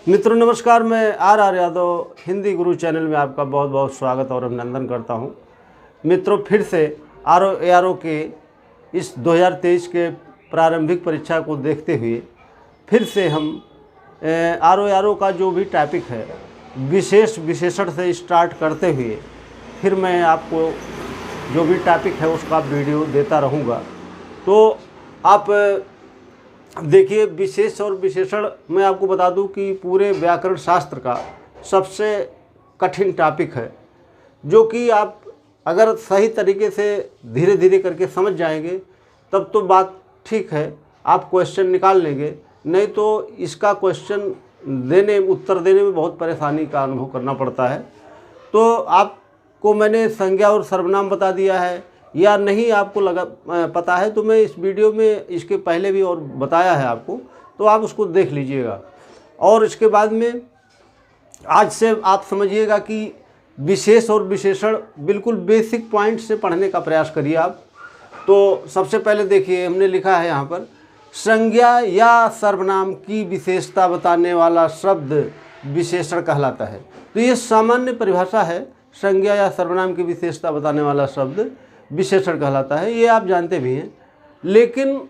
मित्रों नमस्कार, मैं are Yadav Hindi Guru channel में आपका बहुत बहुत स्वागत और अभिनंदन करता हूं। मित्रों, फिर से आर के इस 2023 के प्रारंभिक परीक्षा को देखते हुए फिर से हम आर का जो भी टॉपिक है विशेष विशेषण से स्टार्ट करते हुए फिर मैं आपको जो भी टॉपिक है उसका वीडियो देता रहूँगा। तो आप देखिए, विशेष और विशेषण मैं आपको बता दूं कि पूरे व्याकरण शास्त्र का सबसे कठिन टॉपिक है, जो कि आप अगर सही तरीके से धीरे धीरे करके समझ जाएंगे तब तो बात ठीक है, आप क्वेश्चन निकाल लेंगे, नहीं तो इसका क्वेश्चन उत्तर देने में बहुत परेशानी का अनुभव करना पड़ता है। तो आपको मैंने संज्ञा और सर्वनाम बता दिया है या नहीं आपको पता है, तो मैं इस वीडियो में इसके पहले भी और बताया है आपको, तो आप उसको देख लीजिएगा। और इसके बाद में आज से आप समझिएगा कि विशेष और विशेषण बिल्कुल बेसिक पॉइंट से पढ़ने का प्रयास करिए आप। तो सबसे पहले देखिए, हमने लिखा है यहाँ पर, संज्ञा या सर्वनाम की विशेषता बताने वाला शब्द विशेषण कहलाता है। तो ये सामान्य परिभाषा है, संज्ञा या सर्वनाम की विशेषता बताने वाला शब्द विशेषण कहलाता है, ये आप जानते भी हैं। लेकिन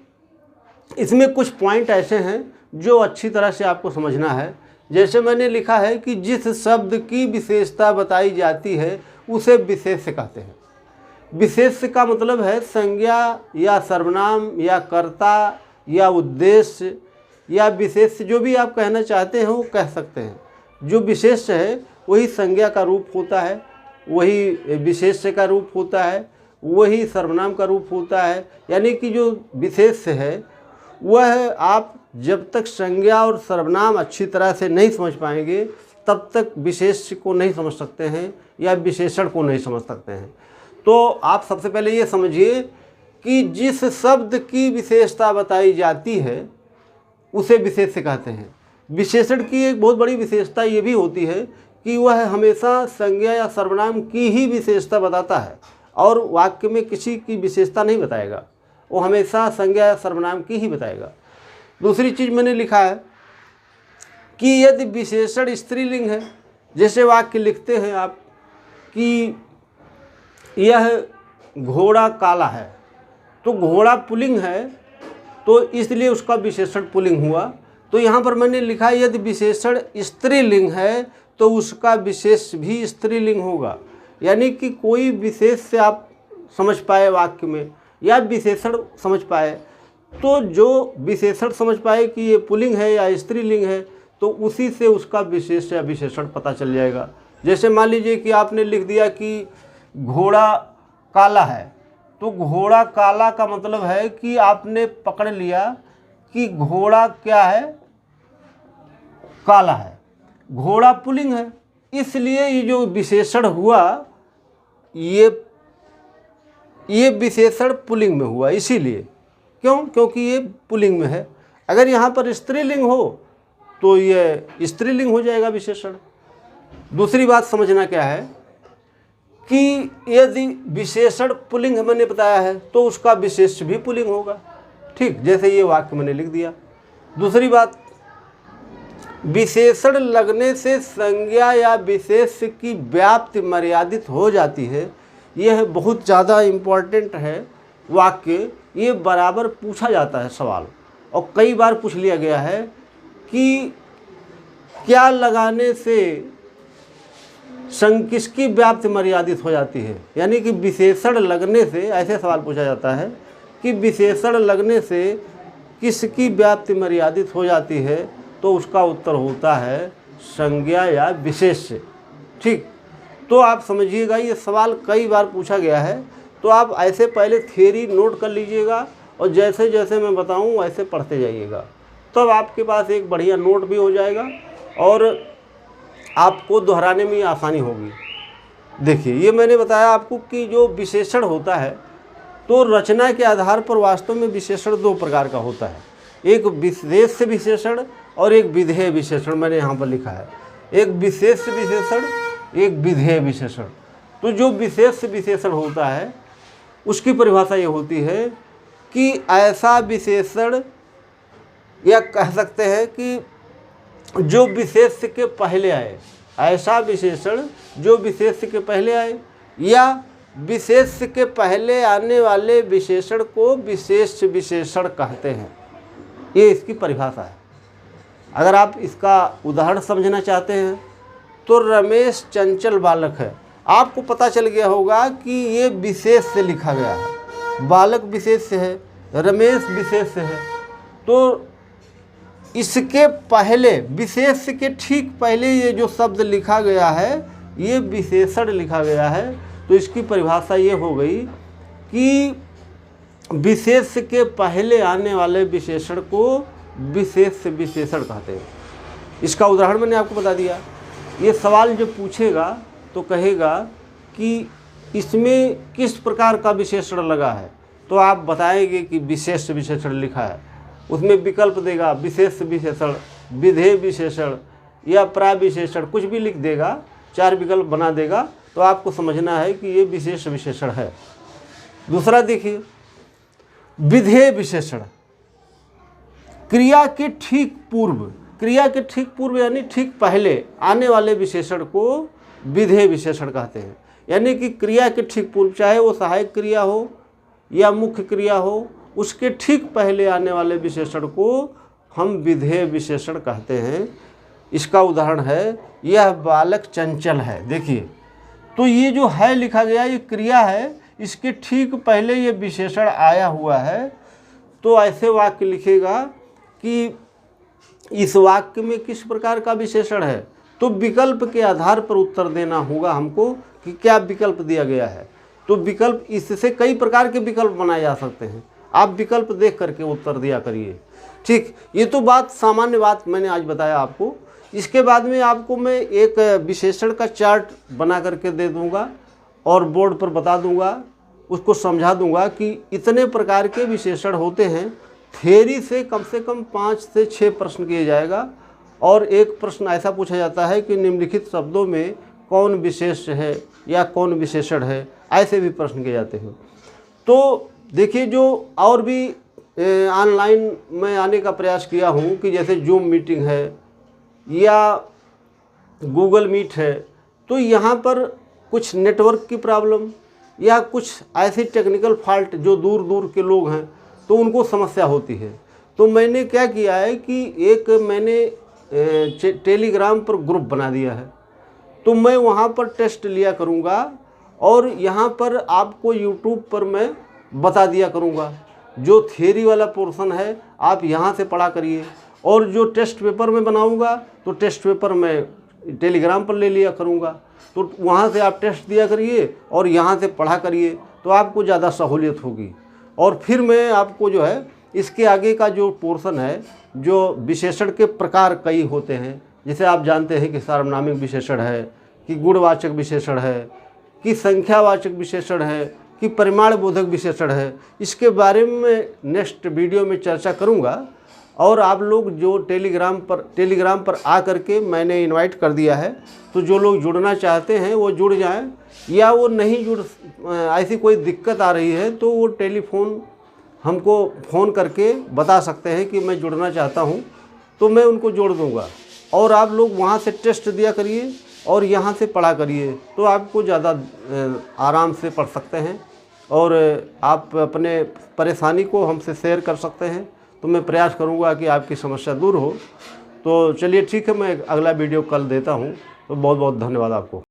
इसमें कुछ पॉइंट ऐसे हैं जो अच्छी तरह से आपको समझना है। जैसे मैंने लिखा है कि जिस शब्द की विशेषता बताई जाती है उसे विशेष्य कहते हैं। विशेष्य का मतलब है संज्ञा या सर्वनाम या कर्ता या उद्देश्य या विशेष्य, जो भी आप कहना चाहते हैं वो कह सकते हैं। जो विशेष्य है वही संज्ञा का रूप होता है, वही विशेष्य का रूप होता है, वही सर्वनाम का रूप होता है। यानी कि जो विशेष्य है वह आप जब तक संज्ञा और सर्वनाम अच्छी तरह से नहीं समझ पाएंगे तब तक विशेष्य को नहीं समझ सकते हैं या विशेषण को नहीं समझ सकते हैं। तो आप सबसे पहले ये समझिए कि जिस शब्द की विशेषता बताई जाती है उसे विशेष्य कहते हैं। विशेषण की एक बहुत बड़ी विशेषता ये भी होती है कि वह हमेशा संज्ञा या सर्वनाम की ही विशेषता बताता है और वाक्य में किसी की विशेषता नहीं बताएगा, वो हमेशा संज्ञा या सर्वनाम की ही बताएगा। दूसरी चीज़ मैंने लिखा है कि यदि विशेषण स्त्रीलिंग है, जैसे वाक्य लिखते हैं आप कि यह घोड़ा काला है, तो घोड़ा पुल्लिंग है तो इसलिए उसका विशेषण पुल्लिंग हुआ। तो यहाँ पर मैंने लिखा है यदि विशेषण स्त्रीलिंग है तो उसका विशेष भी स्त्रीलिंग होगा। यानी कि कोई विशेष से आप समझ पाए वाक्य में या विशेषण समझ पाए, तो जो विशेषण समझ पाए कि ये पुल्लिंग है या स्त्रीलिंग है तो उसी से उसका विशेष या विशेषण पता चल जाएगा। जैसे मान लीजिए कि आपने लिख दिया कि घोड़ा काला है, तो घोड़ा काला का मतलब है कि आपने पकड़ लिया कि घोड़ा क्या है, काला है, घोड़ा पुल्लिंग है, इसलिए ये जो विशेषण हुआ ये विशेषण पुल्लिंग में हुआ। इसीलिए क्योंकि ये पुल्लिंग में है। अगर यहाँ पर स्त्रीलिंग हो तो ये स्त्रीलिंग हो जाएगा विशेषण। दूसरी बात समझना क्या है कि यदि विशेषण पुल्लिंग मैंने बताया है तो उसका विशेष भी पुल्लिंग होगा। ठीक, जैसे ये वाक्य मैंने लिख दिया। दूसरी बात, विशेषण लगने से संज्ञा या विशेष्य की व्याप्ति मर्यादित हो जाती है। यह बहुत ज़्यादा इम्पॉर्टेंट है वाक्य, ये बराबर पूछा जाता है सवाल, और कई बार पूछ लिया गया है कि क्या लगाने से किसकी व्याप्ति मर्यादित हो जाती है। यानी कि विशेषण लगने से, ऐसे सवाल पूछा जाता है कि विशेषण लगने से किसकी व्याप्ति मर्यादित हो जाती है, तो उसका उत्तर होता है संज्ञा या विशेष्य। ठीक, तो आप समझिएगा ये सवाल कई बार पूछा गया है, तो आप ऐसे पहले थियरी नोट कर लीजिएगा और जैसे जैसे मैं बताऊं वैसे पढ़ते जाइएगा, तब आपके पास एक बढ़िया नोट भी हो जाएगा और आपको दोहराने में आसानी होगी। देखिए, ये मैंने बताया आपको कि जो विशेषण होता है तो रचना के आधार पर वास्तव में विशेषण दो प्रकार का होता है, एक विशेष विशेषण और एक विधेय विशेषण। मैंने यहाँ पर लिखा है एक विशेष विशेषण, एक विधेय विशेषण। तो जो विशेष विशेषण होता है उसकी परिभाषा ये होती है कि ऐसा विशेषण, या कह सकते हैं कि जो विशेष्य के पहले आए, ऐसा विशेषण जो विशेष्य के पहले आए, या विशेष्य के पहले आने वाले विशेषण को विशेष विशेषण कहते हैं। ये इसकी परिभाषा है। अगर आप इसका उदाहरण समझना चाहते हैं तो रमेश चंचल बालक है, आपको पता चल गया होगा कि ये विशेष से लिखा गया है। बालक विशेष से है, रमेश विशेष से है, तो इसके पहले, विशेष के ठीक पहले ये जो शब्द लिखा गया है ये विशेषण लिखा गया है। तो इसकी परिभाषा ये हो गई कि विशेष के पहले आने वाले विशेषण को विशेष विशेषण कहते हैं। इसका उदाहरण मैंने आपको बता दिया। ये सवाल जो पूछेगा तो कहेगा कि इसमें किस प्रकार का विशेषण लगा है, तो आप बताएंगे कि विशेष विशेषण लिखा है। उसमें विकल्प देगा, विशेष विशेषण, विधेय विशेषण या प्राविशेषण, कुछ भी लिख देगा, 4 विकल्प बना देगा, तो आपको समझना है कि ये विशेष विशेषण है। दूसरा देखिए, विधेय विशेषण, क्रिया के ठीक पूर्व, क्रिया के ठीक पूर्व यानी ठीक पहले आने वाले विशेषण को विधेय विशेषण कहते हैं। यानी कि क्रिया के ठीक पूर्व, चाहे वो सहायक क्रिया हो या मुख्य क्रिया हो, उसके ठीक पहले आने वाले विशेषण को हम विधेय विशेषण कहते हैं। इसका उदाहरण है, यह बालक चंचल है। देखिए, तो ये जो है लिखा गया, ये क्रिया है, इसके ठीक पहले ये विशेषण आया हुआ है। तो ऐसे वाक्य लिखेगा कि इस वाक्य में किस प्रकार का विशेषण है, तो विकल्प के आधार पर उत्तर देना होगा हमको कि क्या विकल्प दिया गया है। तो विकल्प, इससे कई प्रकार के विकल्प बनाए जा सकते हैं, आप विकल्प देख करके उत्तर दिया करिए। ठीक, ये तो बात सामान्य बात मैंने आज बताया आपको। इसके बाद में आपको मैं एक विशेषण का चार्ट बना करके दे दूंगा और बोर्ड पर बता दूंगा, उसको समझा दूंगा कि इतने प्रकार के विशेषण होते हैं। थ्योरी से कम 5 से 6 प्रश्न किए जाएगा, और एक प्रश्न ऐसा पूछा जाता है कि निम्नलिखित शब्दों में कौन विशेष है या कौन विशेषण है, ऐसे भी प्रश्न किए जाते हैं। तो देखिए, जो और भी ऑनलाइन में आने का प्रयास किया हूँ कि जैसे जूम मीटिंग है या गूगल मीट है, तो यहाँ पर कुछ नेटवर्क की प्रॉब्लम या कुछ ऐसी टेक्निकल फॉल्ट, जो दूर दूर के लोग हैं तो उनको समस्या होती है। तो मैंने क्या किया है कि एक मैंने टेलीग्राम पर ग्रुप बना दिया है, तो मैं वहाँ पर टेस्ट लिया करूँगा और यहाँ पर आपको यूट्यूब पर मैं बता दिया करूँगा। जो थियरी वाला पोर्शन है आप यहाँ से पढ़ा करिए, और जो टेस्ट पेपर में बनाऊँगा तो टेस्ट पेपर मैं टेलीग्राम पर ले लिया करूँगा। तो वहाँ से आप टेस्ट दिया करिए और यहाँ से पढ़ा करिए, तो आपको ज़्यादा सहूलियत होगी। और फिर मैं आपको जो है इसके आगे का जो पोर्शन है, जो विशेषण के प्रकार कई होते हैं, जैसे आप जानते हैं कि सार्वनामिक विशेषण है, कि गुणवाचक विशेषण है, कि संख्यावाचक विशेषण है, कि परिमाण बोधक विशेषण है, इसके बारे में नेक्स्ट वीडियो में चर्चा करूंगा। और आप लोग जो टेलीग्राम पर आ करके मैंने इनवाइट कर दिया है, तो जो लोग जुड़ना चाहते हैं वो जुड़ जाएं, या वो नहीं जुड़, ऐसी कोई दिक्कत आ रही है तो वो टेलीफोन हमको फ़ोन करके बता सकते हैं कि मैं जुड़ना चाहता हूं, तो मैं उनको जोड़ दूंगा। और आप लोग वहां से टेस्ट दिया करिए और यहाँ से पढ़ा करिए, तो आपको ज़्यादा आराम से पढ़ सकते हैं और आप अपने परेशानी को हमसे शेयर कर सकते हैं। तो मैं प्रयास करूँगा कि आपकी समस्या दूर हो। तो चलिए ठीक है, मैं अगला वीडियो कल देता हूँ। तो बहुत बहुत धन्यवाद आपको।